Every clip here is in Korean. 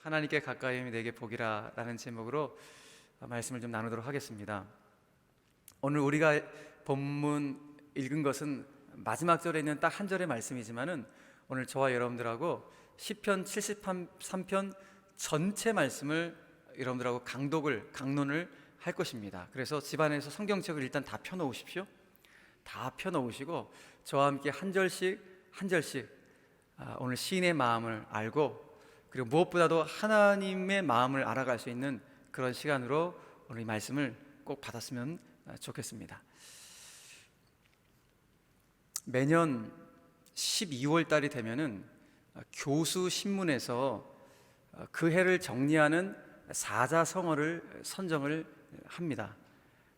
하나님께 가까이 함이 내게 복이라 라는 제목으로 말씀을 좀 나누도록 하겠습니다. 오늘 우리가 본문 읽은 것은 마지막 절에 있는 딱 한 절의 말씀이지만은 오늘 저와 여러분들하고 시편 73편 전체 말씀을 여러분들하고 강론을 할 것입니다. 그래서 집안에서 성경책을 일단 다 펴놓으십시오. 다 펴놓으시고 저와 함께 한 절씩 오늘 시인의 마음을 알고, 그리고 무엇보다도 하나님의 마음을 알아갈 수 있는 그런 시간으로 오늘 이 말씀을 꼭 받았으면 좋겠습니다. 매년 12월 달이 되면은 교수 신문에서 그 해를 정리하는 사자성어를 선정을 합니다.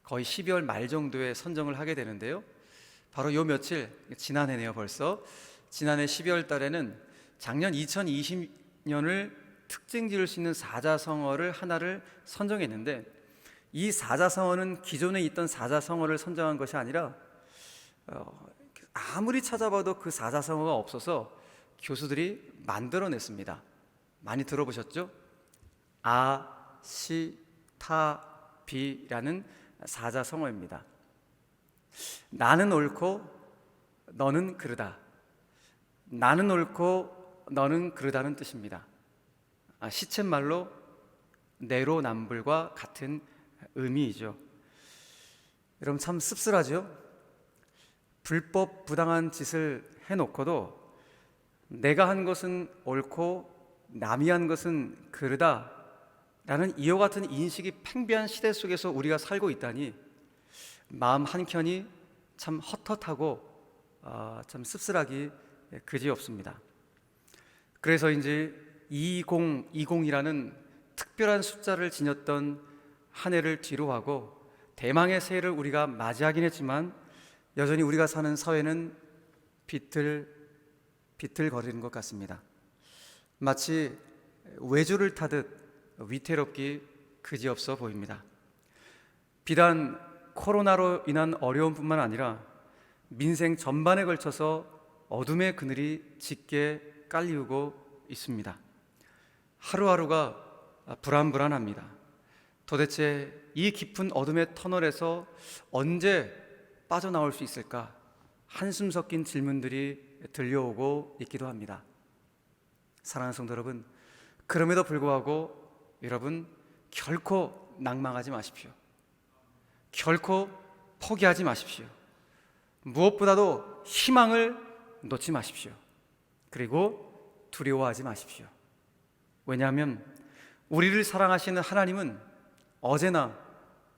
거의 12월 말 정도에 선정을 하게 되는데요, 바로 요 며칠, 지난해네요. 벌써 지난해 12월 달에는 작년 2020년을 특징 지을 수 있는 사자성어를 하나를 선정했는데, 이 사자성어는 기존에 있던 사자성어를 선정한 것이 아니라 아무리 찾아봐도 그 사자성어가 없어서 교수들이 만들어냈습니다. 많이 들어보셨죠? 아시타비라는 사자성어입니다. 나는 옳고 너는 그르다, 나는 옳고 너는 그르다는 뜻입니다. 시쳇말로 내로남불과 같은 의미이죠. 여러분, 참 씁쓸하죠? 불법 부당한 짓을 해놓고도 내가 한 것은 옳고 남이 한 것은 그르다 라는 이와 같은 인식이 팽배한 시대 속에서 우리가 살고 있다니 마음 한켠이 참 헛헛하고 참 씁쓸하기 그지없습니다. 그래서인지 2020이라는 특별한 숫자를 지녔던 한 해를 뒤로하고 대망의 새해를 우리가 맞이하긴 했지만, 여전히 우리가 사는 사회는 비틀거리는 것 같습니다. 마치 외주를 타듯 위태롭기 그지없어 보입니다. 비단 코로나로 인한 어려움뿐만 아니라 민생 전반에 걸쳐서 어둠의 그늘이 짙게 깔리우고 있습니다. 하루하루가 불안합니다. 도대체 이 깊은 어둠의 터널에서 언제 빠져나올 수 있을까? 한숨 섞인 질문들이 들려오고 있기도 합니다. 사랑하는 성도 여러분, 그럼에도 불구하고 여러분, 결코 낭망하지 마십시오. 결코 포기하지 마십시오. 무엇보다도 희망을 놓지 마십시오. 그리고 두려워하지 마십시오. 왜냐하면 우리를 사랑하시는 하나님은 어제나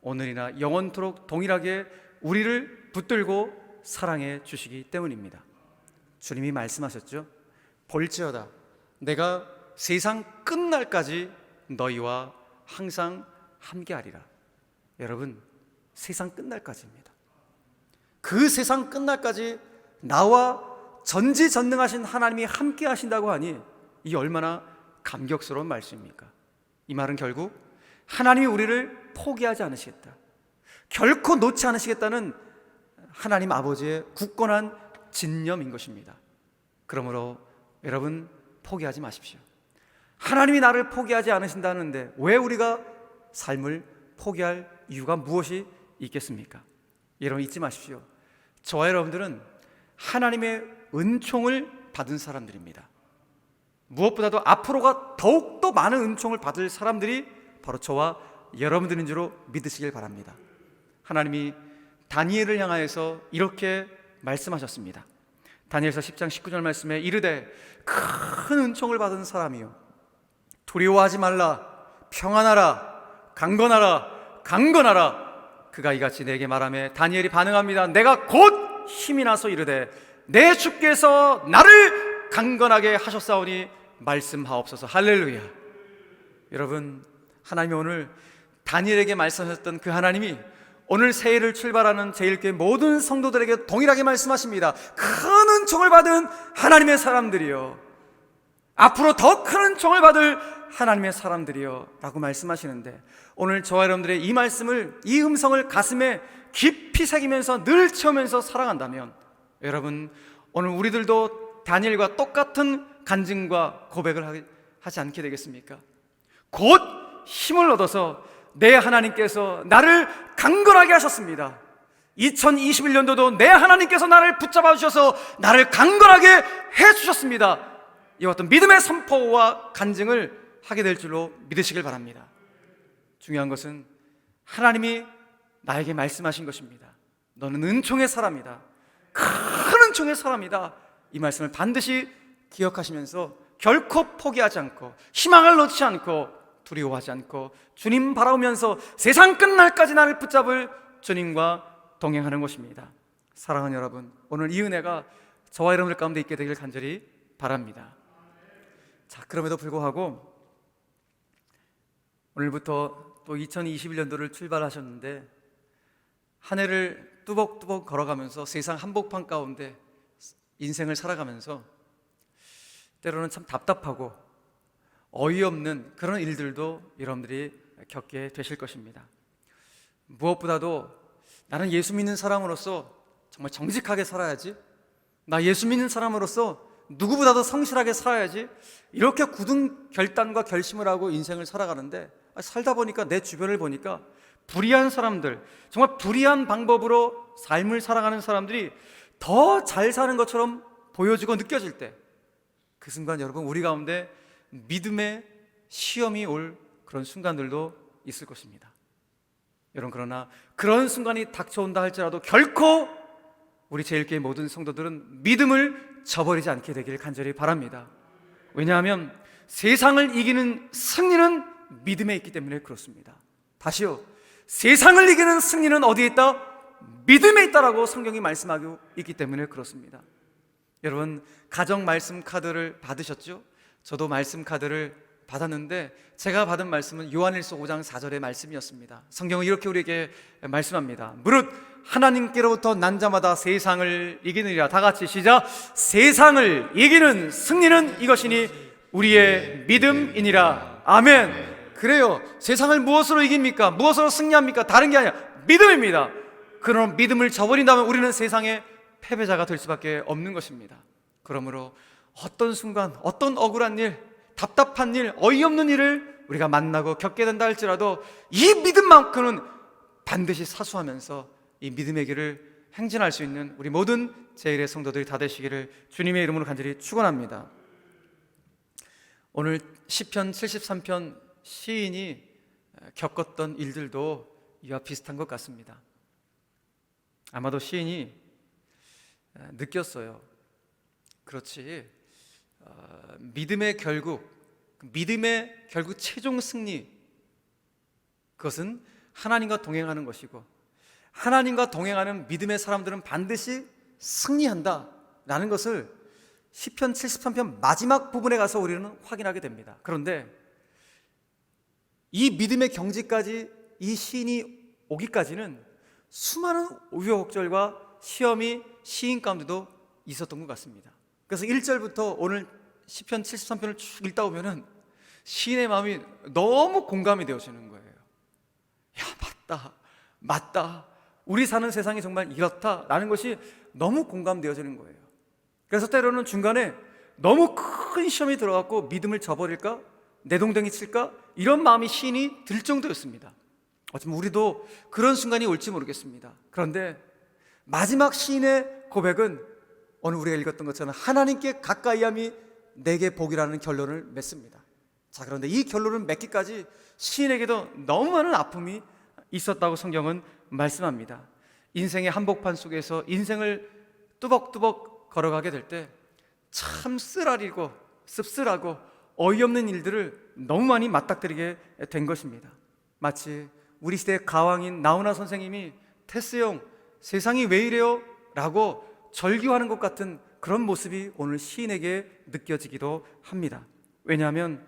오늘이나 영원토록 동일하게 우리를 붙들고 사랑해 주시기 때문입니다. 주님이 말씀하셨죠? 볼지어다 내가 세상 끝날까지 너희와 항상 함께하리라. 여러분, 세상 끝날까지입니다. 그 세상 끝날까지 나와 전지전능하신 하나님이 함께 하신다고 하니 이 얼마나 감격스러운 말씀입니까? 이 말은 결국 하나님이 우리를 포기하지 않으시겠다, 결코 놓지 않으시겠다는 하나님 아버지의 굳건한 진념인 것입니다. 그러므로 여러분, 포기하지 마십시오. 하나님이 나를 포기하지 않으신다는데 왜 우리가 삶을 포기할 이유가 무엇이 있겠습니까? 여러분, 잊지 마십시오. 저와 여러분들은 하나님의 은총을 받은 사람들입니다. 무엇보다도 앞으로가 더욱더 많은 은총을 받을 사람들이 바로 저와 여러분들인 줄로 믿으시길 바랍니다. 하나님이 다니엘을 향하여서 이렇게 말씀하셨습니다. 다니엘서 10장 19절 말씀에 이르되 큰 은총을 받은 사람이요 두려워하지 말라, 평안하라, 강건하라. 그가 이같이 내게 말하며 다니엘이 반응합니다. 내가 곧 힘이 나서 이르되 내 주께서 나를 강건하게 하셨사오니 말씀하옵소서. 할렐루야. 여러분, 하나님이 오늘 다니엘에게 말씀하셨던 그 하나님이 오늘 새해를 출발하는 제1교회 모든 성도들에게 동일하게 말씀하십니다. 큰 은총을 받은 하나님의 사람들이요, 앞으로 더 큰 은총을 받을 하나님의 사람들이요 라고 말씀하시는데, 오늘 저와 여러분들의 이 말씀을, 이 음성을 가슴에 깊이 새기면서 늘 채우면서 살아간다면 여러분, 오늘 우리들도 다니엘과 똑같은 간증과 고백을 하지 않게 되겠습니까? 곧 힘을 얻어서 내 하나님께서 나를 강건하게 하셨습니다. 2021년도도 내 하나님께서 나를 붙잡아 주셔서 나를 강건하게 해주셨습니다. 이와 같은 믿음의 선포와 간증을 하게 될 줄로 믿으시길 바랍니다. 중요한 것은 하나님이 나에게 말씀하신 것입니다. 너는 은총의 사람이다. 큰 은총의 사람이다. 이 말씀을 반드시 기억하시면서 결코 포기하지 않고 희망을 놓지 않고 두려워하지 않고 주님 바라보면서 세상 끝날까지 나를 붙잡을 주님과 동행하는 것입니다. 사랑하는 여러분, 오늘 이 은혜가 저와 여러분들 가운데 있게 되길 간절히 바랍니다. 자, 그럼에도 불구하고 오늘부터 또 2021년도를 출발하셨는데 한 해를 뚜벅뚜벅 걸어가면서 세상 한복판 가운데 인생을 살아가면서 때로는 참 답답하고 어이없는 그런 일들도 여러분들이 겪게 되실 것입니다. 무엇보다도 나는 예수 믿는 사람으로서 정말 정직하게 살아야지, 나 예수 믿는 사람으로서 누구보다도 성실하게 살아야지, 이렇게 굳은 결단과 결심을 하고 인생을 살아가는데 살다 보니까 내 주변을 보니까 불의한 사람들, 정말 불의한 방법으로 삶을 살아가는 사람들이 더 잘 사는 것처럼 보여지고 느껴질 때, 그 순간 여러분 우리 가운데 믿음의 시험이 올 그런 순간들도 있을 것입니다. 여러분, 그러나 그런 순간이 닥쳐온다 할지라도 결코 우리 제일교회 모든 성도들은 믿음을 저버리지 않게 되기를 간절히 바랍니다. 왜냐하면 세상을 이기는 승리는 믿음에 있기 때문에 그렇습니다. 다시요, 세상을 이기는 승리는 어디에 있다? 믿음에 있다라고 성경이 말씀하고 있기 때문에 그렇습니다. 여러분, 가정 말씀 카드를 받으셨죠? 저도 말씀 카드를 받았는데 제가 받은 말씀은 요한일서 5장 4절의 말씀이었습니다. 성경은 이렇게 우리에게 말씀합니다. 무릇 하나님께로부터 난 자마다 세상을 이기느니라. 다 같이 시작. 세상을 이기는 승리는 이것이니 우리의 믿음이니라. 아멘. 그래요, 세상을 무엇으로 이깁니까? 무엇으로 승리합니까? 다른 게 아니라 믿음입니다. 그런 믿음을 저버린다면 우리는 세상의 패배자가 될 수밖에 없는 것입니다. 그러므로 어떤 순간, 어떤 억울한 일, 답답한 일, 어이없는 일을 우리가 만나고 겪게 된다 할지라도 이 믿음만큼은 반드시 사수하면서 이 믿음의 길을 행진할 수 있는 우리 모든 제1의 성도들이 다 되시기를 주님의 이름으로 간절히 축원합니다. 오늘 시편 73편 시인이 겪었던 일들도 이와 비슷한 것 같습니다. 아마도 시인이 느꼈어요. 그렇지, 믿음의 결국 최종 승리, 그것은 하나님과 동행하는 것이고 하나님과 동행하는 믿음의 사람들은 반드시 승리한다 라는 것을 시편 73편 마지막 부분에 가서 우리는 확인하게 됩니다. 그런데 이 믿음의 경지까지 이 시인이 오기까지는 수많은 우여곡절과 시험이 시인 가운데도 있었던 것 같습니다. 그래서 1절부터 오늘 시편 73편을 쭉 읽다 보면은 시인의 마음이 너무 공감이 되어지는 거예요. 야, 맞다. 우리 사는 세상이 정말 이렇다라는 것이 너무 공감되어지는 거예요. 그래서 때로는 중간에 너무 큰 시험이 들어갔고 믿음을 저버릴까? 내동댕이 칠까? 이런 마음이 시인이 들 정도였습니다. 어쩌면 우리도 그런 순간이 올지 모르겠습니다. 그런데 마지막 시인의 고백은 오늘 우리가 읽었던 것처럼 하나님께 가까이함이 내게 복이라는 결론을 맺습니다. 자, 그런데 이 결론을 맺기까지 시인에게도 너무 많은 아픔이 있었다고 성경은 말씀합니다. 인생의 한복판 속에서 인생을 뚜벅뚜벅 걸어가게 될 때 참 쓰라리고 씁쓸하고 어이없는 일들을 너무 많이 맞닥뜨리게 된 것입니다. 마치 우리 시대의 가왕인 나훈아 선생님이 테스 형, 세상이 왜 이래요? 라고 절규하는 것 같은 그런 모습이 오늘 시인에게 느껴지기도 합니다. 왜냐하면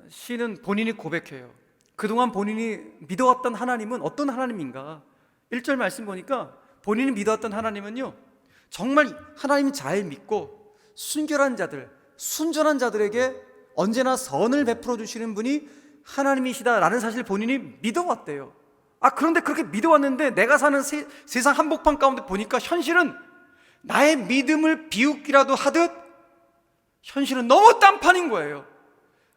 시인은 본인이 고백해요. 그동안 본인이 믿어왔던 하나님은 어떤 하나님인가? 1절 말씀 보니까 본인이 믿어왔던 하나님은요, 정말 하나님 잘 믿고 순결한 자들, 순전한 자들에게 언제나 선을 베풀어 주시는 분이 하나님이시다라는 사실을 본인이 믿어왔대요. 그런데 그렇게 믿어왔는데 내가 사는 세상 한복판 가운데 보니까 현실은 나의 믿음을 비웃기라도 하듯 현실은 너무 딴판인 거예요.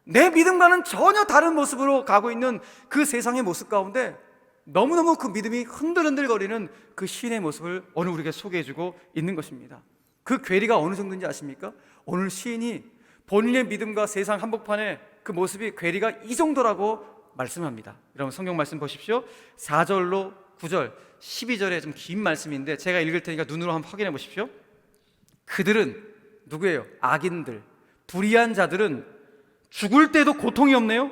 내 믿음과는 전혀 다른 모습으로 가고 있는 그 세상의 모습 가운데 너무너무 그 믿음이 흔들흔들거리는 그 시인의 모습을 오늘 우리에게 소개해주고 있는 것입니다. 그 괴리가 어느 정도인지 아십니까? 오늘 시인이 본인의 믿음과 세상 한복판에 그 모습이 괴리가 이 정도라고 말씀합니다. 여러분 성경 말씀 보십시오. 4절로 9절 12절에 좀 긴 말씀인데 제가 읽을 테니까 눈으로 한번 확인해 보십시오. 그들은 누구예요? 악인들, 불의한 자들은 죽을 때도 고통이 없네요.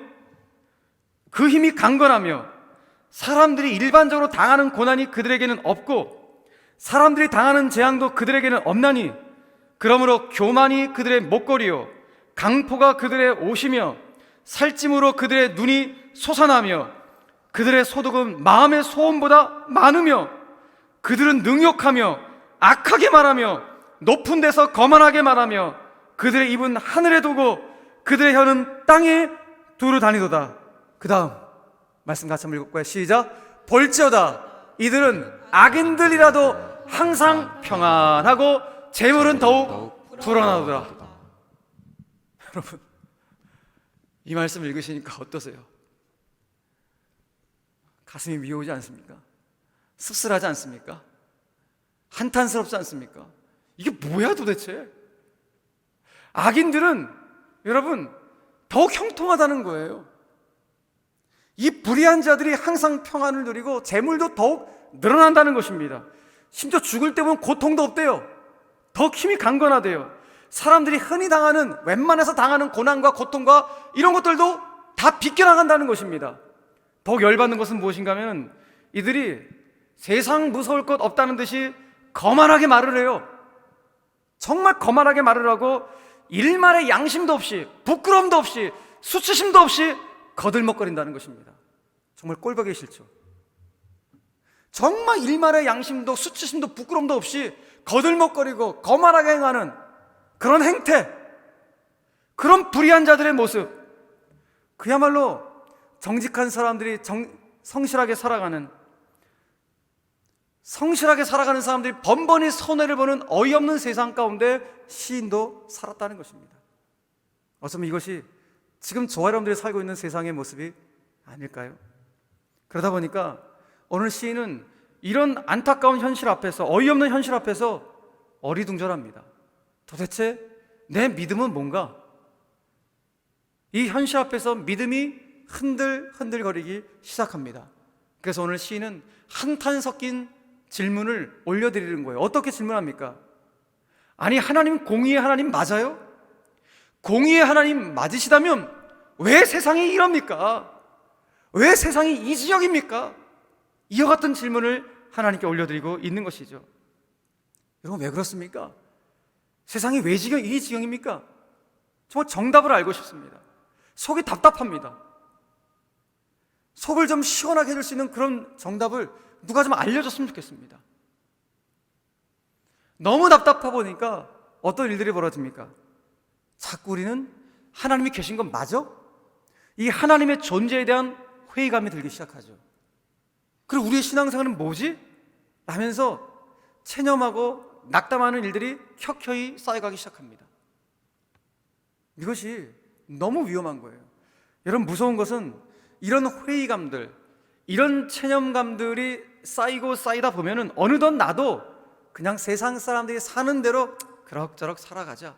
그 힘이 강건하며 사람들이 일반적으로 당하는 고난이 그들에게는 없고 사람들이 당하는 재앙도 그들에게는 없나니 그러므로 교만이 그들의 목걸이요 강포가 그들의 옷이며 살찜으로 그들의 눈이 솟아나며 그들의 소득은 마음의 소원보다 많으며 그들은 능욕하며 악하게 말하며 높은 데서 거만하게 말하며 그들의 입은 하늘에 두고 그들의 혀는 땅에 두루 다니도다. 그 다음 말씀 같이 한번 읽을까요? 시작. 볼지어다 이들은 악인들이라도 항상 평안하고 재물은 더욱 불어나도다. 여러분 이 말씀 읽으시니까 어떠세요? 가슴이 미어오지 않습니까? 씁쓸하지 않습니까? 한탄스럽지 않습니까? 이게 뭐야 도대체? 악인들은 여러분 더욱 형통하다는 거예요. 이 불의한 자들이 항상 평안을 누리고 재물도 더욱 늘어난다는 것입니다. 심지어 죽을 때 보면 고통도 없대요. 더욱 힘이 강건하대요. 사람들이 흔히 당하는 웬만해서 당하는 고난과 고통과 이런 것들도 다 비껴나간다는 것입니다. 더욱 열받는 것은 무엇인가 하면 이들이 세상 무서울 것 없다는 듯이 거만하게 말을 해요. 정말 거만하게 말을 하고 일말의 양심도 없이 부끄러움도 없이 수치심도 없이 거들먹거린다는 것입니다. 정말 꼴보기 싫죠. 정말 일말의 양심도 수치심도 부끄러움도 없이 거들먹거리고 거만하게 행하는 그런 행태, 그런 불의한 자들의 모습, 그야말로 정직한 사람들이 성실하게 살아가는 사람들이 번번이 손해를 보는 어이없는 세상 가운데 시인도 살았다는 것입니다. 어쩌면 이것이 지금 저와 여러분들이 살고 있는 세상의 모습이 아닐까요? 그러다 보니까 오늘 시인은 이런 안타까운 현실 앞에서, 어이없는 현실 앞에서 어리둥절합니다. 도대체 내 믿음은 뭔가? 이 현실 앞에서 믿음이 흔들흔들거리기 시작합니다. 그래서 오늘 시인은 한탄 섞인 질문을 올려드리는 거예요. 어떻게 질문합니까? 아니 하나님 공의의 하나님 맞아요? 공의의 하나님 맞으시다면 왜 세상이 이럽니까? 왜 세상이 이 지경입니까? 이와 같은 질문을 하나님께 올려드리고 있는 것이죠. 여러분 왜 그렇습니까? 세상이 왜 이 지경입니까? 정말 정답을 알고 싶습니다. 속이 답답합니다. 속을 좀 시원하게 해줄 수 있는 그런 정답을 누가 좀 알려줬으면 좋겠습니다. 너무 답답하 보니까 어떤 일들이 벌어집니까? 자꾸 우리는 하나님이 계신 건 맞아? 이 하나님의 존재에 대한 회의감이 들기 시작하죠. 그리고 우리의 신앙생활은 뭐지? 라면서 체념하고 낙담하는 일들이 켜켜이 쌓여가기 시작합니다. 이것이 너무 위험한 거예요. 여러분 무서운 것은 이런 회의감들, 이런 체념감들이 쌓이고 쌓이다 보면은 어느덧 나도 그냥 세상 사람들이 사는 대로 그럭저럭 살아가자,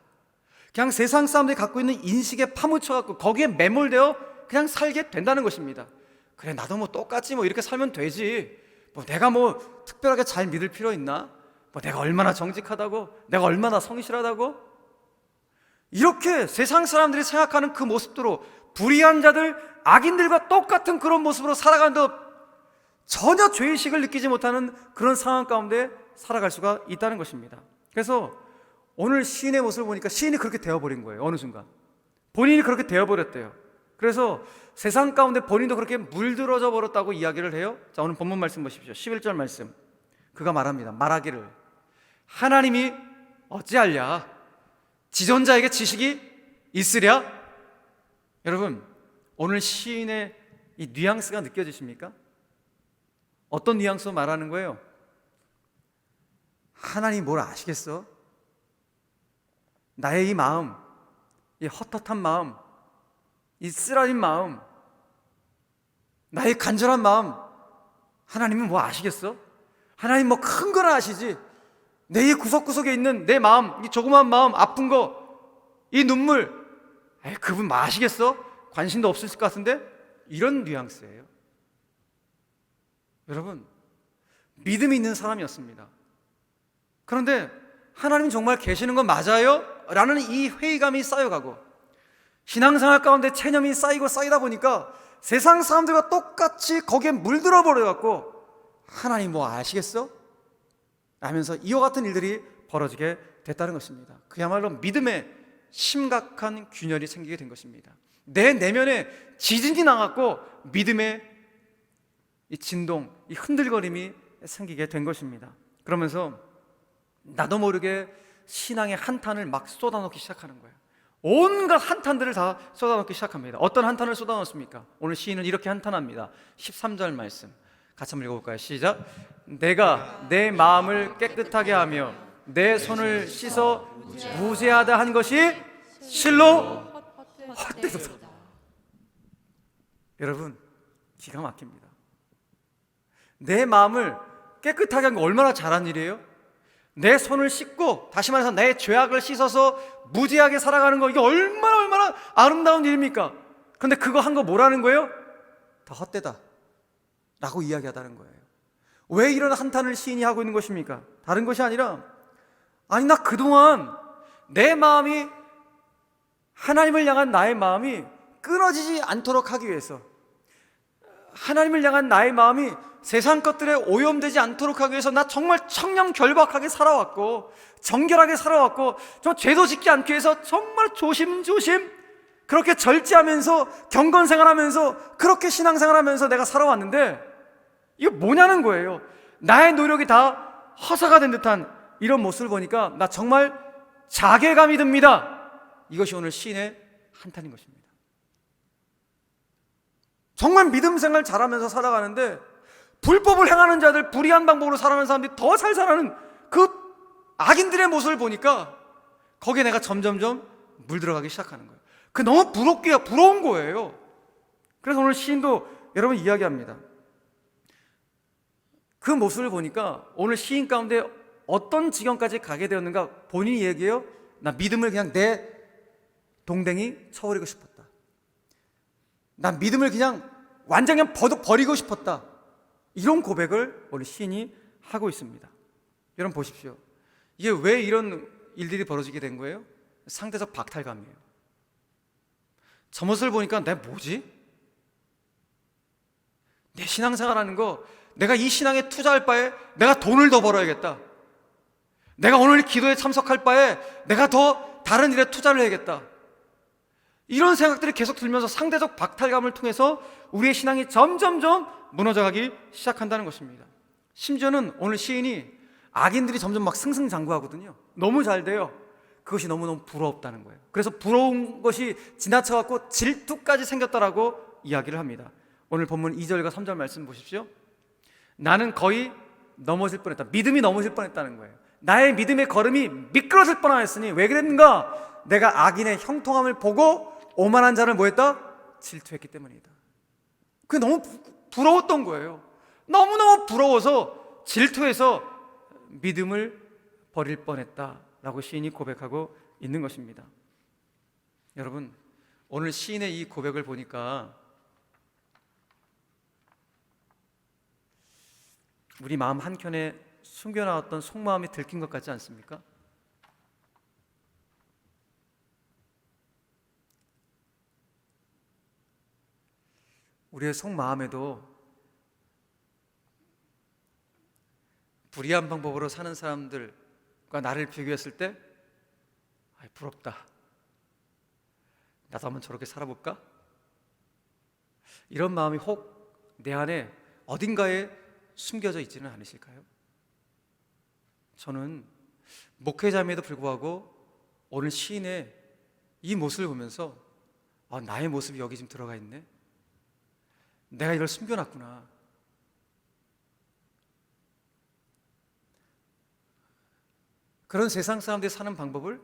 그냥 세상 사람들이 갖고 있는 인식에 파묻혀갖고 거기에 매몰되어 그냥 살게 된다는 것입니다. 그래 나도 뭐 똑같이 뭐 이렇게 살면 되지, 뭐 내가 뭐 특별하게 잘 믿을 필요 있나, 뭐 내가 얼마나 정직하다고, 내가 얼마나 성실하다고, 이렇게 세상 사람들이 생각하는 그 모습대로 불의한 자들, 악인들과 똑같은 그런 모습으로 살아가는데 전혀 죄의식을 느끼지 못하는 그런 상황 가운데 살아갈 수가 있다는 것입니다. 그래서 오늘 시인의 모습을 보니까 시인이 그렇게 되어버린 거예요. 어느 순간 본인이 그렇게 되어버렸대요. 그래서 세상 가운데 본인도 그렇게 물들어져 버렸다고 이야기를 해요. 자, 오늘 본문 말씀 보십시오. 11절 말씀. 그가 말합니다. 말하기를 하나님이 어찌하랴? 지존자에게 지식이 있으랴? 여러분 오늘 시인의 이 뉘앙스가 느껴지십니까? 어떤 뉘앙스로 말하는 거예요? 하나님이 뭘 아시겠어? 나의 이 마음, 이 헛헛한 마음, 이 쓰라린 마음, 나의 간절한 마음, 하나님은 뭐 아시겠어? 하나님 뭐 큰 거는 아시지. 내 이 구석구석에 있는 내 마음, 이 조그만 마음, 아픈 거, 이 눈물, 그분 뭐 아시겠어? 관심도 없을 것 같은데? 이런 뉘앙스예요. 여러분, 믿음이 있는 사람이었습니다. 그런데 하나님 정말 계시는 건 맞아요? 라는 이 회의감이 쌓여가고, 신앙생활 가운데 체념이 쌓이고 쌓이다 보니까 세상 사람들과 똑같이 거기에 물들어 버려갖고, 하나님 뭐 아시겠어? 라면서 이와 같은 일들이 벌어지게 됐다는 것입니다. 그야말로 믿음의 심각한 균열이 생기게 된 것입니다. 내 내면에 지진이 나갖고 믿음의 이 진동, 이 흔들거림이 생기게 된 것입니다. 그러면서 나도 모르게 신앙의 한탄을 막 쏟아놓기 시작하는 거예요. 온갖 한탄들을 다 쏟아놓기 시작합니다. 어떤 한탄을 쏟아놓습니까? 오늘 시인은 이렇게 한탄합니다. 13절 말씀 같이 한번 읽어볼까요? 시작. 내가 내 마음을 깨끗하게 하며 내 손을 씻어 무죄하다 한 것이 실로 헛되도다. 여러분, 기가 막힙니다. 내 마음을 깨끗하게 한 거 얼마나 잘한 일이에요? 내 손을 씻고, 다시 말해서 내 죄악을 씻어서 무죄하게 살아가는 거, 이게 얼마나 아름다운 일입니까? 그런데 그거 한 거 뭐라는 거예요? 다 헛되다 라고 이야기하다는 거예요. 왜 이런 한탄을 시인이 하고 있는 것입니까? 다른 것이 아니라, 아니 나 그동안 내 마음이, 하나님을 향한 나의 마음이 끊어지지 않도록 하기 위해서, 하나님을 향한 나의 마음이 세상 것들에 오염되지 않도록 하기 위해서 나 정말 청렴결박하게 살아왔고, 정결하게 살아왔고, 저 죄도 짓지 않기 위해서 정말 조심조심 그렇게 절제하면서 경건생활하면서 그렇게 신앙생활하면서 내가 살아왔는데, 이게 뭐냐는 거예요. 나의 노력이 다 허사가 된 듯한 이런 모습을 보니까 나 정말 자괴감이 듭니다. 이것이 오늘 시인의 한탄인 것입니다. 정말 믿음 생활 잘하면서 살아가는데 불법을 행하는 자들, 불의한 방법으로 살아가는 사람들이 더 잘 살아가는 그 악인들의 모습을 보니까 거기에 내가 점점점 물들어가기 시작하는 거예요. 그 너무 부러운 거예요. 그래서 오늘 시인도 여러분 이야기합니다. 그 모습을 보니까 오늘 시인 가운데 어떤 지경까지 가게 되었는가 본인이 얘기해요. 나 믿음을 그냥 내 동댕이 쳐버리고 싶었다. 난 믿음을 그냥 완전히 버리고 싶었다. 이런 고백을 오늘 시인이 하고 있습니다. 여러분 보십시오. 이게 왜 이런 일들이 벌어지게 된 거예요? 상대적 박탈감이에요. 저 모습을 보니까 내가 뭐지? 내 신앙생활하는 거, 내가 이 신앙에 투자할 바에 내가 돈을 더 벌어야겠다. 내가 오늘 기도에 참석할 바에 내가 더 다른 일에 투자를 해야겠다. 이런 생각들이 계속 들면서 상대적 박탈감을 통해서 우리의 신앙이 점점점 무너져가기 시작한다는 것입니다. 심지어는 오늘 시인이 악인들이 점점 막 승승장구하거든요. 너무 잘 돼요. 그것이 너무너무 부럽다는 거예요. 그래서 부러운 것이 지나쳐갖고 질투까지 생겼다라고 이야기를 합니다. 오늘 본문 2절과 3절 말씀 보십시오. 나는 거의 넘어질 뻔했다. 믿음이 넘어질 뻔했다는 거예요. 나의 믿음의 걸음이 미끄러질 뻔하였으니 왜 그랬는가? 내가 악인의 형통함을 보고 오만한 자를 뭐했다? 질투했기 때문이다. 그게 너무 부러웠던 거예요. 너무너무 부러워서 질투해서 믿음을 버릴 뻔했다라고 시인이 고백하고 있는 것입니다. 여러분, 오늘 시인의 이 고백을 보니까 우리 마음 한켠에 숨겨나왔던 속마음이 들킨 것 같지 않습니까? 우리의 속마음에도 불의한 방법으로 사는 사람들과 나를 비교했을 때 부럽다. 나도 한번 저렇게 살아볼까? 이런 마음이 혹 내 안에 어딘가에 숨겨져 있지는 않으실까요? 저는 목회자임에도 불구하고 오늘 시인의 이 모습을 보면서 나의 모습이 여기 지금 들어가 있네. 내가 이걸 숨겨놨구나. 그런 세상 사람들이 사는 방법을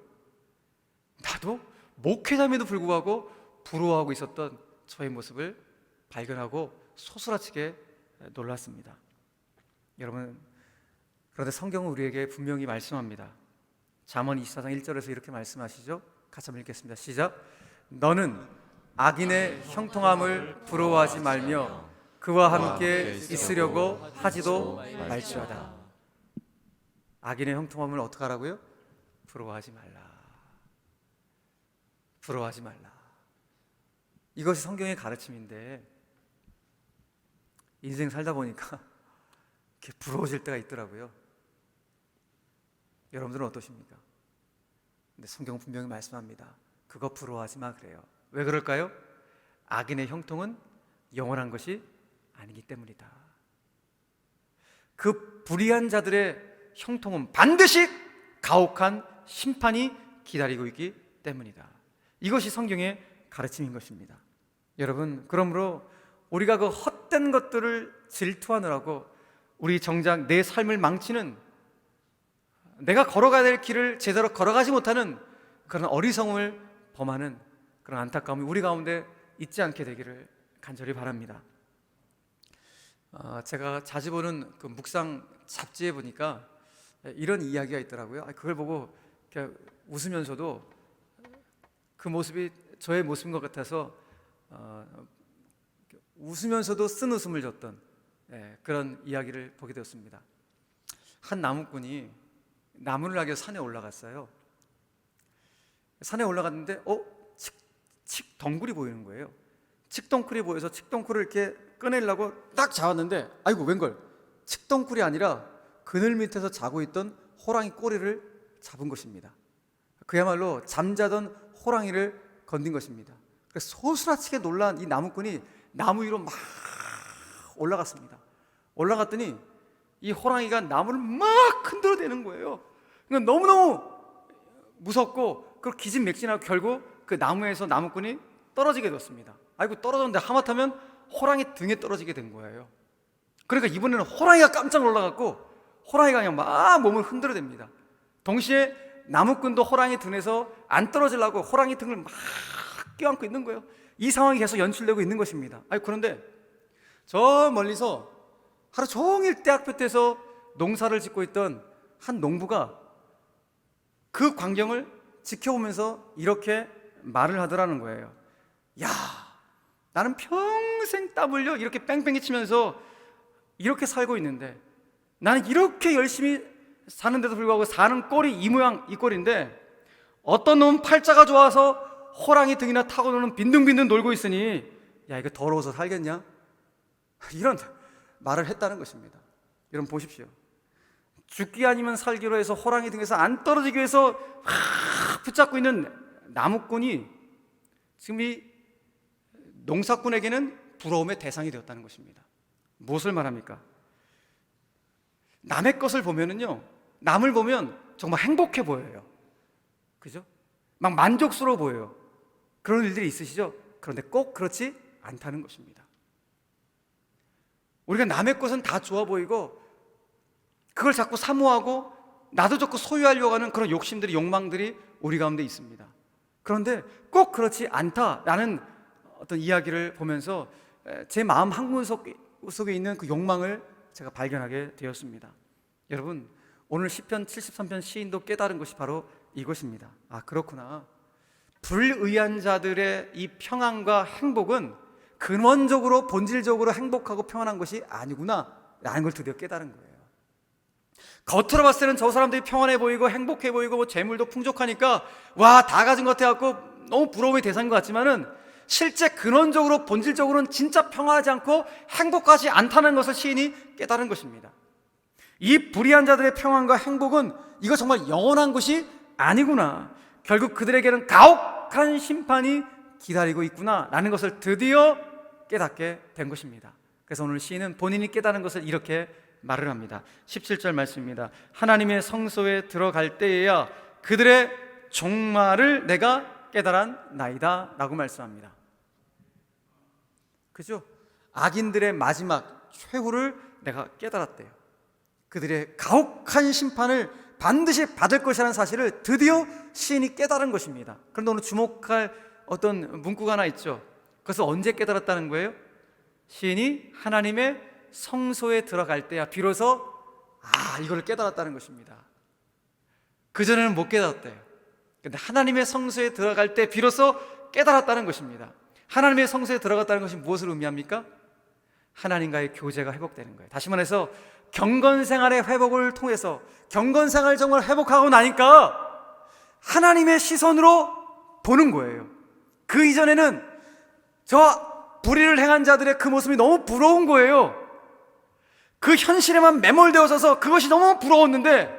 나도 목회자임에도 불구하고 부러워하고 있었던 저의 모습을 발견하고 소스라치게 놀랐습니다. 여러분, 그런데 성경은 우리에게 분명히 말씀합니다. 잠언 24장 1절에서 이렇게 말씀하시죠. 같이 한번 읽겠습니다. 시작. 너는 악인의 형통함을 부러워하지 말며 그와 함께 있으려고 하지도 말지어다. 악인의 형통함을 어떻게 하라고요? 부러워하지 말라. 부러워하지 말라. 이것이 성경의 가르침인데 인생 살다 보니까 이렇게 부러워질 때가 있더라고요. 여러분들은 어떠십니까? 근데 성경은 분명히 말씀합니다. 그거 부러워하지 마 그래요. 왜 그럴까요? 악인의 형통은 영원한 것이 아니기 때문이다. 그 불의한 자들의 형통은 반드시 가혹한 심판이 기다리고 있기 때문이다. 이것이 성경의 가르침인 것입니다. 여러분, 그러므로 우리가 그 헛된 것들을 질투하느라고 우리 정작 내 삶을 망치는, 내가 걸어가야 될 길을 제대로 걸어가지 못하는 그런 어리석음을 범하는 그런 안타까움이 우리 가운데 있지 않게 되기를 간절히 바랍니다. 제가 자주 보는 그 묵상 잡지에 보니까 이런 이야기가 있더라고요. 그걸 보고 웃으면서도 그 모습이 저의 모습인 것 같아서 웃으면서도 쓴 웃음을 줬던 그런 이야기를 보게 되었습니다. 한 나무꾼이 나무를 하기 위해서 산에 올라갔어요. 산에 올라갔는데 칡덩굴이 보이는 거예요. 칡덩굴이 보여서 칡덩굴을 이렇게 꺼내려고 딱 잡았는데 아이고 웬걸, 칡덩굴이 아니라 그늘 밑에서 자고 있던 호랑이 꼬리를 잡은 것입니다. 그야말로 잠자던 호랑이를 건든 것입니다. 그래서 소스라치게 놀란 이 나무꾼이 나무 위로 막 올라갔습니다. 올라갔더니 이 호랑이가 나무를 막 흔들어대는 거예요. 그러니까 너무너무 무섭고 그 기진맥진하고 결국 그 나무에서 나무꾼이 떨어지게 됐습니다. 아이고 떨어졌는데 하마터면 호랑이 등에 떨어지게 된 거예요. 그러니까 이번에는 호랑이가 깜짝 놀라갖고 호랑이가 그냥 막 몸을 흔들어댑니다. 동시에 나무꾼도 호랑이 등에서 안 떨어지려고 호랑이 등을 막 껴안고 있는 거예요. 이 상황이 계속 연출되고 있는 것입니다. 그런데 저 멀리서 하루 종일 떼학볕에서 농사를 짓고 있던 한 농부가 그 광경을 지켜보면서 이렇게 말을 하더라는 거예요. 야, 나는 평생 땀 흘려 이렇게 뺑뺑이 치면서 이렇게 살고 있는데, 나는 이렇게 열심히 사는데도 불구하고 사는 꼴이 이 모양 이 꼴인데, 어떤 놈은 팔자가 좋아서 호랑이 등이나 타고 노는 빈둥빈둥 놀고 있으니 야 이거 더러워서 살겠냐? 이런 말을 했다는 것입니다. 여러분 보십시오. 죽기 아니면 살기로 해서 호랑이 등에서 안 떨어지기 위해서 붙잡고 있는 나무꾼이 지금 이 농사꾼에게는 부러움의 대상이 되었다는 것입니다. 무엇을 말합니까? 남의 것을 보면은요, 남을 보면 정말 행복해 보여요. 그죠? 막 만족스러워 보여요. 그런 일들이 있으시죠? 그런데 꼭 그렇지 않다는 것입니다. 우리가 남의 것은 다 좋아 보이고 그걸 자꾸 사모하고 나도 자꾸 소유하려고 하는 그런 욕심들이, 욕망들이 우리 가운데 있습니다. 그런데 꼭 그렇지 않다라는 어떤 이야기를 보면서 제 마음 한구석 속에 있는 그 욕망을 제가 발견하게 되었습니다. 여러분, 오늘 시편 73편 시인도 깨달은 것이 바로 이것입니다. 그렇구나. 불의한 자들의 이 평안과 행복은 근원적으로 본질적으로 행복하고 평안한 것이 아니구나 라는 걸 드디어 깨달은 거예요. 겉으로 봤을 때는 저 사람들이 평안해 보이고 행복해 보이고 뭐 재물도 풍족하니까 와, 다 가진 것 같아갖고 너무 부러움의 대상인 것 같지만은 실제 근원적으로 본질적으로는 진짜 평안하지 않고 행복하지 않다는 것을 시인이 깨달은 것입니다. 이 불의한 자들의 평안과 행복은 이거 정말 영원한 것이 아니구나, 결국 그들에게는 가혹한 심판이 기다리고 있구나 라는 것을 드디어 깨닫게 된 것입니다. 그래서 오늘 시인은 본인이 깨달은 것을 이렇게 말을 합니다. 17절 말씀입니다. 하나님의 성소에 들어갈 때에야 그들의 종말을 내가 깨달았나이다 라고 말씀합니다. 그죠? 악인들의 마지막 최후를 내가 깨달았대요. 그들의 가혹한 심판을 반드시 받을 것이라는 사실을 드디어 시인이 깨달은 것입니다. 그런데 오늘 주목할 어떤 문구가 하나 있죠. 그것을 언제 깨달았다는 거예요? 시인이 하나님의 성소에 들어갈 때야 비로소 이걸 깨달았다는 것입니다. 그전에는 못 깨달았대요. 근데 하나님의 성소에 들어갈 때 비로소 깨달았다는 것입니다. 하나님의 성소에 들어갔다는 것이 무엇을 의미합니까? 하나님과의 교제가 회복되는 거예요. 다시 말해서 경건생활의 회복을 통해서 경건생활을 정말 회복하고 나니까 하나님의 시선으로 보는 거예요. 그 이전에는 저 불의를 행한 자들의 그 모습이 너무 부러운 거예요. 그 현실에만 매몰되어서 그것이 너무 부러웠는데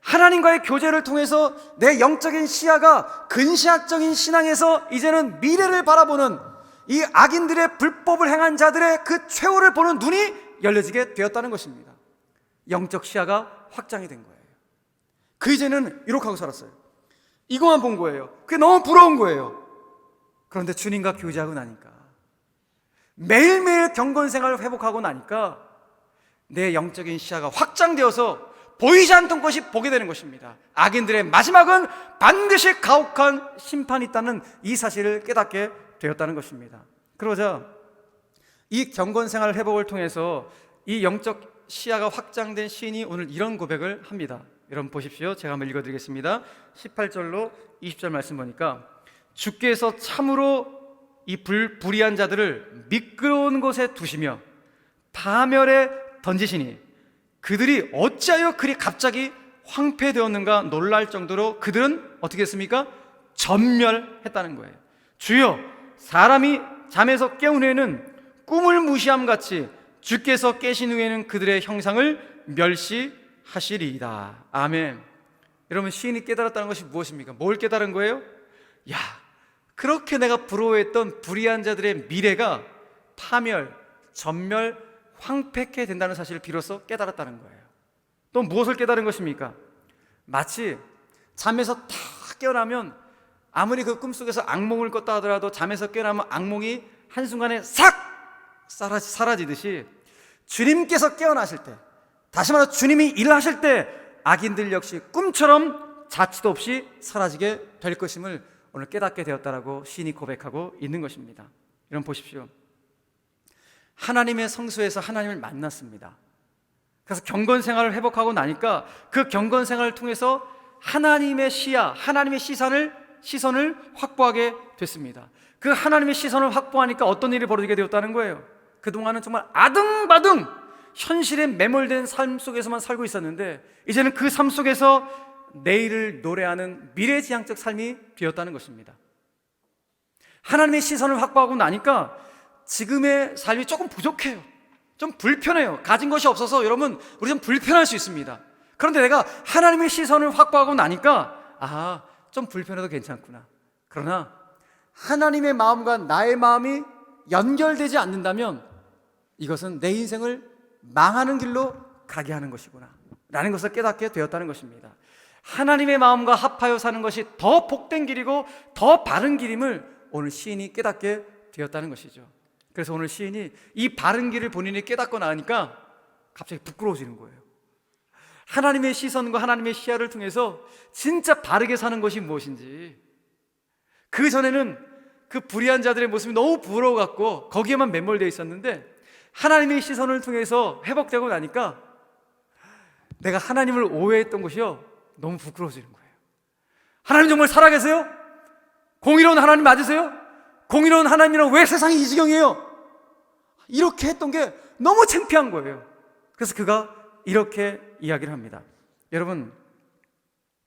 하나님과의 교제를 통해서 내 영적인 시야가 근시학적인 신앙에서 이제는 미래를 바라보는 이 악인들의 불법을 행한 자들의 그 최후를 보는 눈이 열려지게 되었다는 것입니다. 영적 시야가 확장이 된 거예요. 그 이제는 이렇게 하고 살았어요. 이거만 본 거예요. 그게 너무 부러운 거예요. 그런데 주님과 교제하고 나니까, 매일매일 경건생활을 회복하고 나니까 내 영적인 시야가 확장되어서 보이지 않던 것이 보게 되는 것입니다. 악인들의 마지막은 반드시 가혹한 심판이 있다는 이 사실을 깨닫게 되었다는 것입니다. 그러자 이 경건생활 회복을 통해서 이 영적 시야가 확장된 시인이 오늘 이런 고백을 합니다. 여러분 보십시오. 제가 한번 읽어드리겠습니다. 18절로 20절 말씀 보니까, 주께서 참으로 이 불의한 자들을 미끄러운 곳에 두시며 파멸에 던지시니 그들이 어찌하여 그리 갑자기 황폐되었는가 놀랄 정도로 그들은 어떻게 했습니까? 전멸했다는 거예요. 주여, 사람이 잠에서 깨운 후에는 꿈을 무시함같이 주께서 깨신 후에는 그들의 형상을 멸시하시리이다. 아멘. 여러분, 시인이 깨달았다는 것이 무엇입니까? 뭘 깨달은 거예요? 그렇게 내가 부러워했던 불의한 자들의 미래가 파멸, 전멸, 황폐케 된다는 사실을 비로소 깨달았다는 거예요. 또 무엇을 깨달은 것입니까? 마치 잠에서 탁 깨어나면 아무리 그 꿈속에서 악몽을 꿨다 하더라도 잠에서 깨어나면 악몽이 한순간에 싹 사라지듯이 주님께서 깨어나실 때, 다시 말해서 주님이 일하실 때 악인들 역시 꿈처럼 자취도 없이 사라지게 될 것임을 오늘 깨닫게 되었다라고 시인이 고백하고 있는 것입니다. 여러분 보십시오. 하나님의 성소에서 하나님을 만났습니다. 그래서 경건생활을 회복하고 나니까 그 경건생활을 통해서 하나님의 시야, 하나님의 시선을 확보하게 됐습니다. 그 하나님의 시선을 확보하니까 어떤 일이 벌어지게 되었다는 거예요. 그동안은 정말 아등바등 현실에 매몰된 삶 속에서만 살고 있었는데 이제는 그 삶 속에서 내일을 노래하는 미래지향적 삶이 되었다는 것입니다. 하나님의 시선을 확보하고 나니까 지금의 삶이 조금 부족해요. 좀 불편해요. 가진 것이 없어서 여러분, 우리 좀 불편할 수 있습니다. 그런데 내가 하나님의 시선을 확보하고 나니까 좀 불편해도 괜찮구나. 그러나 하나님의 마음과 나의 마음이 연결되지 않는다면 이것은 내 인생을 망하는 길로 가게 하는 것이구나 라는 것을 깨닫게 되었다는 것입니다. 하나님의 마음과 합하여 사는 것이 더 복된 길이고 더 바른 길임을 오늘 시인이 깨닫게 되었다는 것이죠. 그래서 오늘 시인이 이 바른 길을 본인이 깨닫고 나니까 갑자기 부끄러워지는 거예요. 하나님의 시선과 하나님의 시야를 통해서 진짜 바르게 사는 것이 무엇인지, 그 전에는 그 불의한 자들의 모습이 너무 부러워갖고 거기에만 매몰되어 있었는데 하나님의 시선을 통해서 회복되고 나니까 내가 하나님을 오해했던 것이요, 너무 부끄러워지는 거예요. 하나님 정말 살아계세요? 공의로운 하나님 맞으세요? 공의로운 하나님이랑 왜 세상이 이 지경이에요? 이렇게 했던 게 너무 창피한 거예요. 그래서 그가 이렇게 이야기를 합니다. 여러분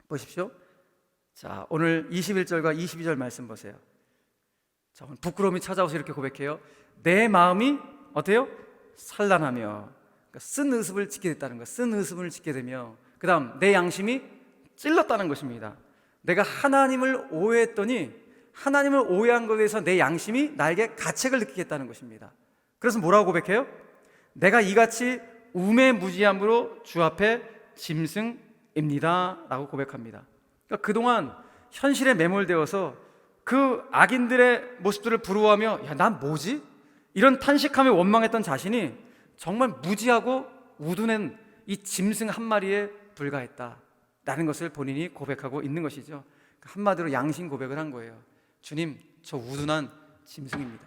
보십시오. 자, 오늘 21절과 22절 말씀 보세요. 자, 오늘 부끄러움이 찾아와서 이렇게 고백해요. 내 마음이 어때요? 산란하며, 그러니까 쓴 의습을 짓게 됐다는 거. 쓴 의습을 짓게 되며, 그 다음 내 양심이 찔렀다는 것입니다. 내가 하나님을 오해했더니 하나님을 오해한 것에 대해서 내 양심이 나에게 가책을 느끼겠다는 것입니다. 그래서 뭐라고 고백해요? 내가 이같이 우매무지함으로 주 앞에 짐승입니다 라고 고백합니다. 그러니까 그동안 현실에 매몰되어서 그 악인들의 모습들을 부러워하며 난 뭐지? 이런 탄식하며 원망했던 자신이 정말 무지하고 우둔한 이 짐승 한 마리에 불과했다라는 것을 본인이 고백하고 있는 것이죠. 한마디로 양심 고백을 한 거예요. 주님, 저 우둔한 짐승입니다.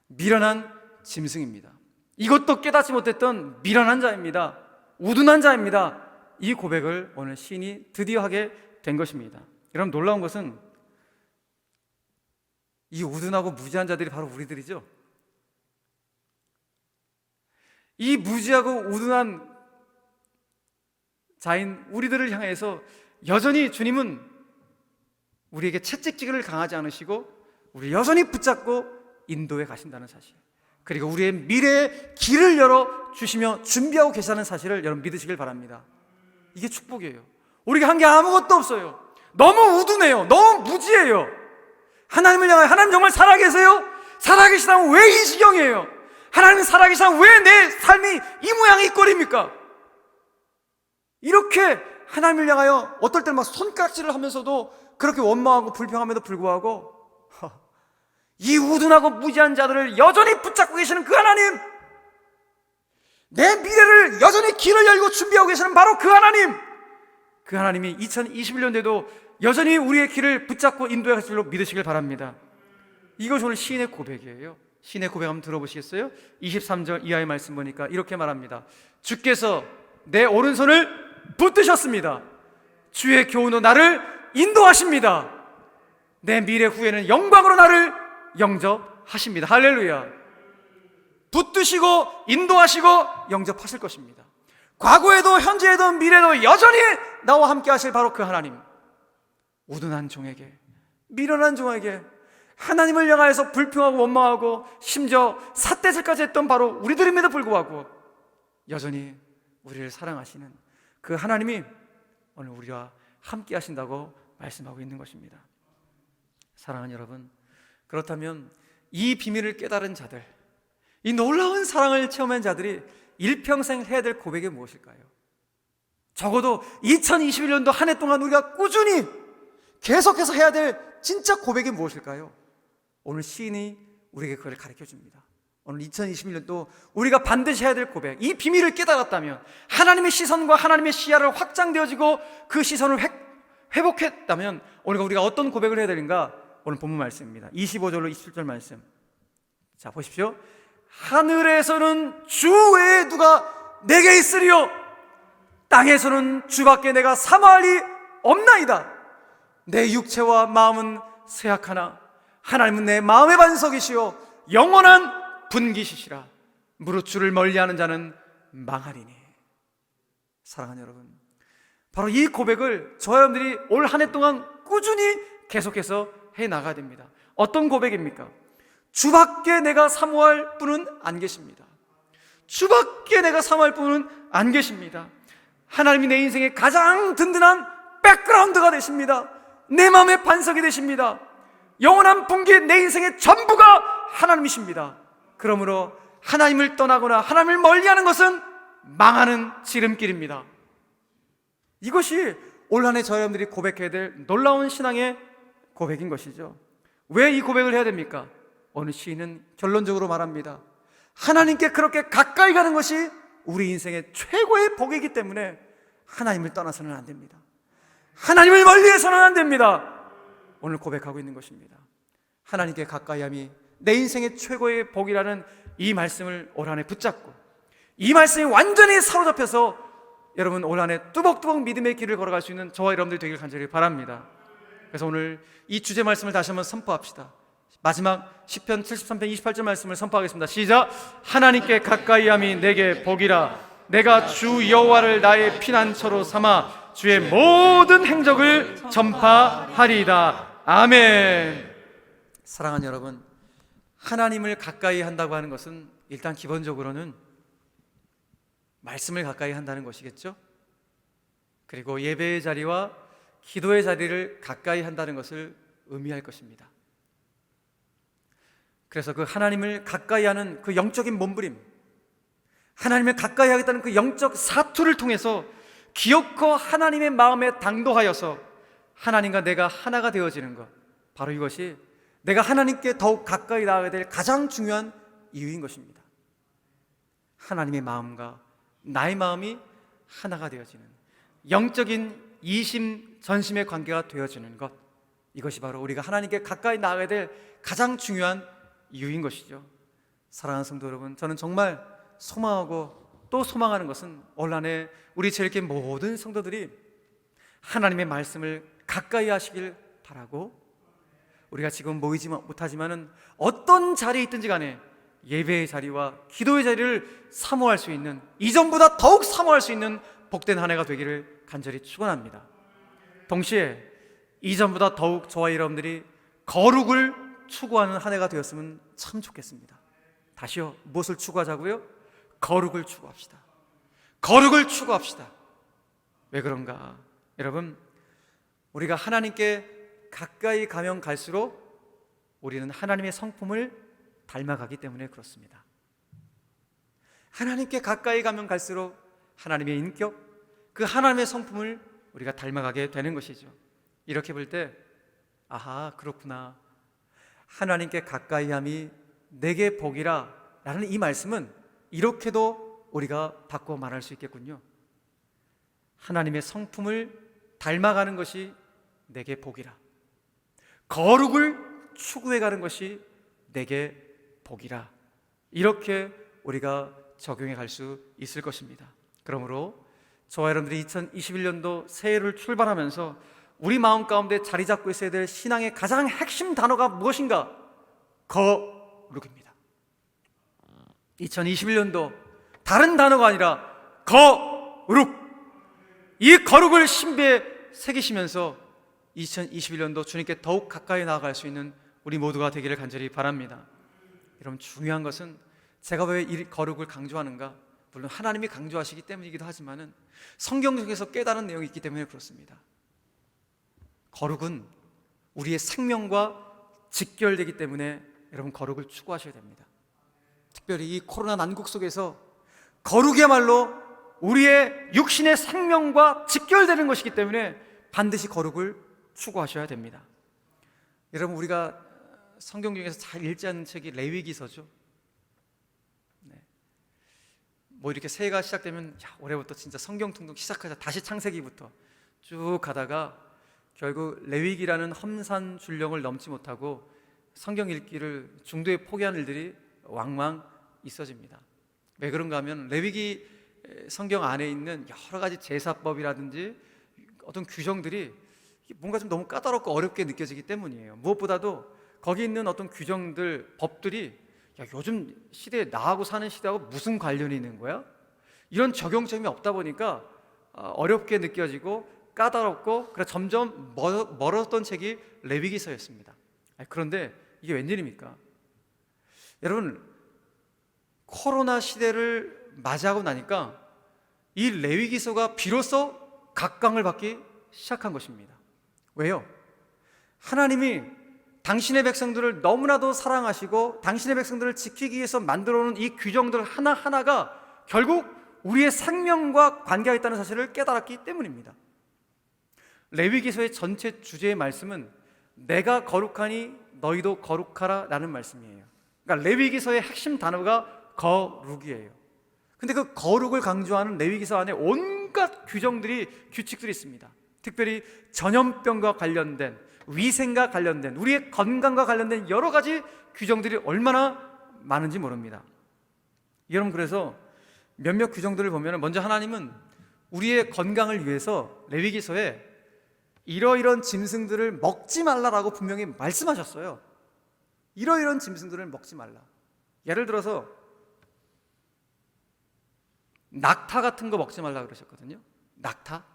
미련한 짐승입니다. 이것도 깨닫지 못했던 미련한 자입니다. 우둔한 자입니다. 이 고백을 오늘 시인이 드디어 하게 된 것입니다. 여러분, 놀라운 것은 이 우둔하고 무지한 자들이 바로 우리들이죠. 이 무지하고 우둔한 자인 우리들을 향해서 여전히 주님은 우리에게 채찍질을 강하지 않으시고 우리 여전히 붙잡고 인도해 가신다는 사실, 그리고 우리의 미래의 길을 열어주시며 준비하고 계시다는 사실을 여러분 믿으시길 바랍니다. 이게 축복이에요. 우리가 한 게 아무것도 없어요. 너무 우둔해요. 너무 무지해요. 하나님을 향하여 하나님 정말 살아계세요? 살아계시다면 왜 이 지경이에요? 하나님 살아계시다면 왜 내 삶이 이 모양이 이 꼴입니까? 이렇게 하나님을 향하여 어떨 때는 막 손깍지를 하면서도 그렇게 원망하고 불평함에도 불구하고 이 우둔하고 무지한 자들을 여전히 붙잡고 계시는 그 하나님, 내 미래를 여전히 길을 열고 준비하고 계시는 바로 그 하나님, 그 하나님이 2021년대도 여전히 우리의 길을 붙잡고 인도해 가실 줄로 믿으시길 바랍니다. 이것이 오늘 시인의 고백이에요. 시인의 고백 한번 들어보시겠어요? 23절 이하의 말씀 보니까 이렇게 말합니다. 주께서 내 오른손을 붙드셨습니다. 주의 교훈으로 나를 인도하십니다. 내 미래 후에는 영광으로 나를 영접하십니다. 할렐루야. 붙드시고 인도하시고 영접하실 것입니다. 과거에도 현재에도 미래에도 여전히 나와 함께 하실 바로 그 하나님, 우둔한 종에게, 미련한 종에게, 하나님을 향하여서 불평하고 원망하고 심지어 삿대질까지 했던 바로 우리들임에도 불구하고 여전히 우리를 사랑하시는 그 하나님이 오늘 우리와 함께 하신다고 말씀하고 있는 것입니다. 사랑하는 여러분, 그렇다면 이 비밀을 깨달은 자들, 이 놀라운 사랑을 체험한 자들이 일평생 해야 될 고백이 무엇일까요? 적어도 2021년도 한 해 동안 우리가 꾸준히 계속해서 해야 될 진짜 고백이 무엇일까요? 오늘 시인이 우리에게 그걸 가르쳐 줍니다. 오늘 2021년도 우리가 반드시 해야 될 고백, 이 비밀을 깨달았다면, 하나님의 시선과 하나님의 시야를 확장되어지고 그 시선을 회복했다면 오늘 우리가 어떤 고백을 해야 되는가? 오늘 본문 말씀입니다. 25절로 27절 말씀. 자, 보십시오. 하늘에서는 주 외에 누가 내게 있으리요? 땅에서는 주밖에 내가 사모할 리 없나이다. 내 육체와 마음은 쇠약하나 하나님은 내 마음의 반석이시요 영원한 분기시시라. 무릇 주를 멀리하는 자는 망하리니. 사랑하는 여러분, 바로 이 고백을 저와 여러분들이 올 한 해 동안 꾸준히 계속해서 해나가야 됩니다. 어떤 고백입니까? 주밖에 내가 사모할 분은 안 계십니다. 주밖에 내가 사모할 분은 안 계십니다. 하나님이 내 인생의 가장 든든한 백그라운드가 되십니다. 내 마음의 반석이 되십니다. 영원한 분기, 내 인생의 전부가 하나님이십니다. 그러므로 하나님을 떠나거나 하나님을 멀리하는 것은 망하는 지름길입니다. 이것이 올 한 해 저희 여러분들이 고백해야 될 놀라운 신앙의 고백인 것이죠. 왜 이 고백을 해야 됩니까? 어느 시인은 결론적으로 말합니다. 하나님께 그렇게 가까이 가는 것이 우리 인생의 최고의 복이기 때문에 하나님을 떠나서는 안 됩니다. 하나님을 멀리해서는 안 됩니다. 오늘 고백하고 있는 것입니다. 하나님께 가까이함이 내 인생의 최고의 복이라는 이 말씀을 올 한 해 붙잡고, 이 말씀이 완전히 사로잡혀서 여러분 올 한 해 뚜벅뚜벅 믿음의 길을 걸어갈 수 있는 저와 여러분들이 되길 간절히 바랍니다. 그래서 오늘 이 주제 말씀을 다시 한번 선포합시다. 마지막 시편 73편 28절 말씀을 선포하겠습니다. 시작. 하나님께 가까이함이 내게 복이라. 내가 주 여호와를 나의 피난처로 삼아 주의 모든 행적을 전파하리이다. 아멘. 사랑하는 여러분, 하나님을 가까이 한다고 하는 것은 일단 기본적으로는 말씀을 가까이 한다는 것이겠죠. 그리고 예배의 자리와 기도의 자리를 가까이 한다는 것을 의미할 것입니다. 그래서 그 하나님을 가까이 하는 그 영적인 몸부림, 하나님을 가까이 하겠다는 그 영적 사투를 통해서 기어코 하나님의 마음에 당도하여서 하나님과 내가 하나가 되어지는 것, 바로 이것이 내가 하나님께 더욱 가까이 나아가야 될 가장 중요한 이유인 것입니다. 하나님의 마음과 나의 마음이 하나가 되어지는 영적인 이심 전심의 관계가 되어지는 것, 이것이 바로 우리가 하나님께 가까이 나아가야 될 가장 중요한 이유인 것이죠. 사랑하는 성도 여러분, 저는 정말 소망하고 또 소망하는 것은 올 한해 우리 제일교회 모든 성도들이 하나님의 말씀을 가까이 하시길 바라고, 우리가 지금 모이지 못하지만은 어떤 자리에 있든지 간에 예배의 자리와 기도의 자리를 사모할 수 있는, 이전보다 더욱 사모할 수 있는 복된 한 해가 되기를 간절히 축원합니다. 동시에 이전보다 더욱 저와 여러분들이 거룩을 추구하는 한 해가 되었으면 참 좋겠습니다. 다시요, 무엇을 추구하자고요? 거룩을 추구합시다. 거룩을 추구합시다. 왜 그런가? 여러분, 우리가 하나님께 가까이 가면 갈수록 우리는 하나님의 성품을 닮아가기 때문에 그렇습니다. 하나님께 가까이 가면 갈수록 하나님의 인격, 그 하나님의 성품을 우리가 닮아가게 되는 것이죠. 이렇게 볼 때, 아하, 그렇구나, 하나님께 가까이함이 내게 복이라 라는 이 말씀은 이렇게도 우리가 바꿔 말할 수 있겠군요. 하나님의 성품을 닮아가는 것이 내게 복이라, 거룩을 추구해가는 것이 내게 복이라, 이렇게 우리가 적용해 갈 수 있을 것입니다. 그러므로 저와 여러분들이 2021년도 새해를 출발하면서 우리 마음 가운데 자리 잡고 있어야 될 신앙의 가장 핵심 단어가 무엇인가? 거룩입니다. 2021년도 다른 단어가 아니라 거룩, 이 거룩을 신비에 새기시면서 2021년도 주님께 더욱 가까이 나아갈 수 있는 우리 모두가 되기를 간절히 바랍니다. 여러분, 중요한 것은 제가 왜 이 거룩을 강조하는가? 물론 하나님이 강조하시기 때문이기도 하지만은 성경 속에서 깨달은 내용이 있기 때문에 그렇습니다. 거룩은 우리의 생명과 직결되기 때문에 여러분, 거룩을 추구하셔야 됩니다. 특별히 이 코로나 난국 속에서 거룩이야말로 우리의 육신의 생명과 직결되는 것이기 때문에 반드시 거룩을 추구하셔야 됩니다. 여러분, 우리가 성경 중에서 잘 읽지 않는 책이 레위기서죠. 뭐 이렇게 새해가 시작되면 올해부터 진짜 성경 통독 시작하자, 다시 창세기부터 쭉 가다가 결국 레위기라는 험산 줄령을 넘지 못하고 성경 읽기를 중도에 포기하는 일들이 왕왕 있어집니다. 왜 그런가 하면 레위기 성경 안에 있는 여러 가지 제사법이라든지 어떤 규정들이 뭔가 좀 너무 까다롭고 어렵게 느껴지기 때문이에요. 무엇보다도 거기 있는 어떤 규정들, 법들이 요즘 시대에 나하고 사는 시대하고 무슨 관련이 있는 거야? 이런 적용점이 없다 보니까 어렵게 느껴지고 까다롭고, 그래서 점점 멀었던 책이 레위기서였습니다. 그런데 이게 웬일입니까? 여러분, 코로나 시대를 맞이하고 나니까 이 레위기서가 비로소 각광을 받기 시작한 것입니다. 왜요? 하나님이 당신의 백성들을 너무나도 사랑하시고 당신의 백성들을 지키기 위해서 만들어 놓은 이 규정들 하나하나가 결국 우리의 생명과 관계가 있다는 사실을 깨달았기 때문입니다. 레위기서의 전체 주제의 말씀은 내가 거룩하니 너희도 거룩하라 라는 말씀이에요. 그러니까 레위기서의 핵심 단어가 거룩이에요. 근데 그 거룩을 강조하는 레위기서 안에 온갖 규칙들이 있습니다. 특별히 전염병과 관련된, 위생과 관련된, 우리의 건강과 관련된 여러 가지 규정들이 얼마나 많은지 모릅니다. 여러분, 그래서 몇몇 규정들을 보면 먼저 하나님은 우리의 건강을 위해서 레위기서에 이러이런 짐승들을 먹지 말라라고 분명히 말씀하셨어요. 이러이런 짐승들을 먹지 말라. 예를 들어서 낙타 같은 거 먹지 말라 그러셨거든요. 낙타?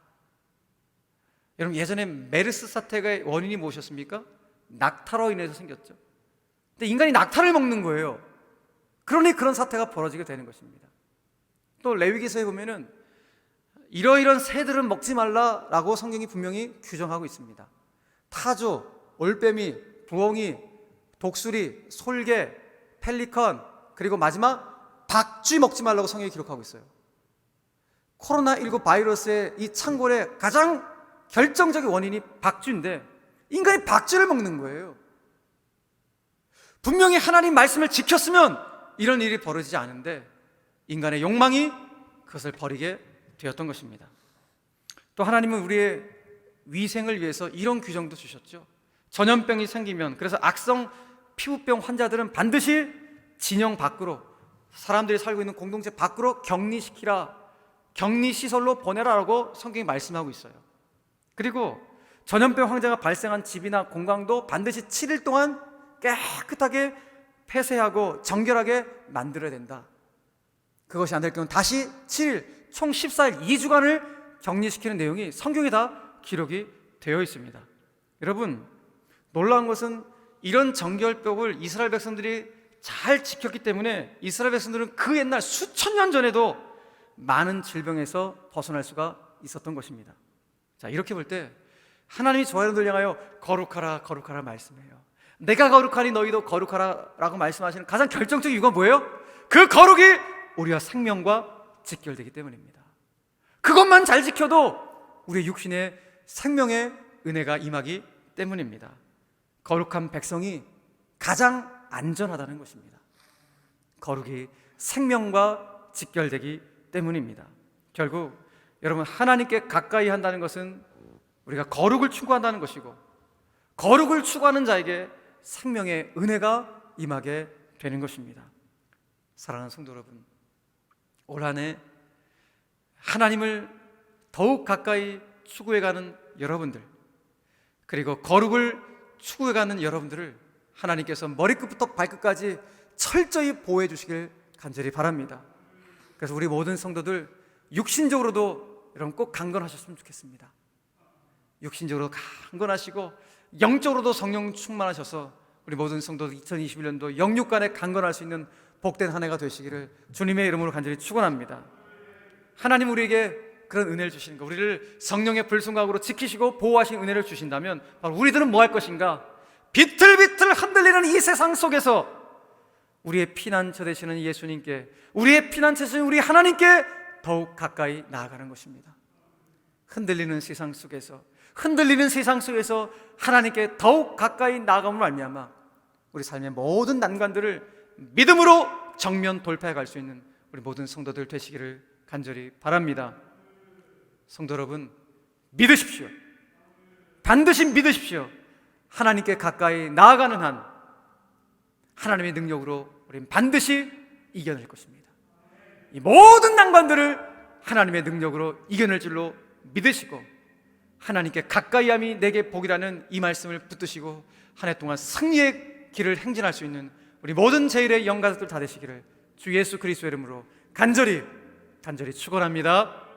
여러분, 예전에 메르스 사태가 원인이 무엇이었습니까? 낙타로 인해서 생겼죠. 근데 인간이 낙타를 먹는 거예요. 그러니 그런 사태가 벌어지게 되는 것입니다. 또 레위기서에 보면은 이러이런 새들은 먹지 말라라고 성경이 분명히 규정하고 있습니다. 타조, 올빼미, 부엉이, 독수리, 솔개, 펠리컨, 그리고 마지막 박쥐 먹지 말라고 성경이 기록하고 있어요. 코로나19 바이러스의 이 창궐의 가장 결정적인 원인이 박쥐인데 인간이 박쥐를 먹는 거예요. 분명히 하나님 말씀을 지켰으면 이런 일이 벌어지지 않은데 인간의 욕망이 그것을 버리게 되었던 것입니다. 또 하나님은 우리의 위생을 위해서 이런 규정도 주셨죠. 전염병이 생기면, 그래서 악성 피부병 환자들은 반드시 진영 밖으로, 사람들이 살고 있는 공동체 밖으로 격리시키라, 격리시설로 보내라라고 성경이 말씀하고 있어요. 그리고 전염병 환자가 발생한 집이나 공간도 반드시 7일 동안 깨끗하게 폐쇄하고 정결하게 만들어야 된다. 그것이 안 될 경우는 다시 7일, 총 14일, 2주간을 격리시키는 내용이 성경에 다 기록이 되어 있습니다. 여러분, 놀라운 것은 이런 정결법을 이스라엘 백성들이 잘 지켰기 때문에 이스라엘 백성들은 그 옛날 수천 년 전에도 많은 질병에서 벗어날 수가 있었던 것입니다. 자, 이렇게 볼 때 하나님이 저희를 향하여 거룩하라 거룩하라 말씀해요. 내가 거룩하니 너희도 거룩하라 라고 말씀하시는 가장 결정적인 이유가 뭐예요? 그 거룩이 우리와 생명과 직결되기 때문입니다. 그것만 잘 지켜도 우리의 육신의 생명의 은혜가 임하기 때문입니다. 거룩한 백성이 가장 안전하다는 것입니다. 거룩이 생명과 직결되기 때문입니다. 결국 여러분, 하나님께 가까이 한다는 것은 우리가 거룩을 추구한다는 것이고, 거룩을 추구하는 자에게 생명의 은혜가 임하게 되는 것입니다. 사랑하는 성도 여러분, 올 한 해 하나님을 더욱 가까이 추구해가는 여러분들, 그리고 거룩을 추구해가는 여러분들을 하나님께서 머리끝부터 발끝까지 철저히 보호해 주시길 간절히 바랍니다. 그래서 우리 모든 성도들 육신적으로도 여러분 꼭 강건하셨으면 좋겠습니다. 육신적으로 강건하시고 영적으로도 성령 충만하셔서 우리 모든 성도들 2021년도 영육간에 강건할 수 있는 복된 한 해가 되시기를 주님의 이름으로 간절히 축원합니다. 하나님 우리에게 그런 은혜를 주시는 것, 우리를 성령의 불순각으로 지키시고 보호하신 은혜를 주신다면 바로 우리들은 뭐 할 것인가? 비틀비틀 흔들리는 이 세상 속에서 우리의 피난처 되시는 예수님께, 우리의 피난처 되시는 우리 하나님께 더욱 가까이 나아가는 것입니다. 흔들리는 세상 속에서 하나님께 더욱 가까이 나아감으로 말미암아 우리 삶의 모든 난관들을 믿음으로 정면 돌파해 갈 수 있는 우리 모든 성도들 되시기를 간절히 바랍니다. 성도 여러분, 믿으십시오. 반드시 믿으십시오. 하나님께 가까이 나아가는 한 하나님의 능력으로 우리는 반드시 이겨낼 것입니다. 이 모든 난관들을 하나님의 능력으로 이겨낼 줄로 믿으시고, 하나님께 가까이함이 내게 복이라는 이 말씀을 붙드시고 한 해 동안 승리의 길을 행진할 수 있는 우리 모든 제일의 영가족들 다 되시기를 주 예수 그리스도의 이름으로 간절히 축원합니다.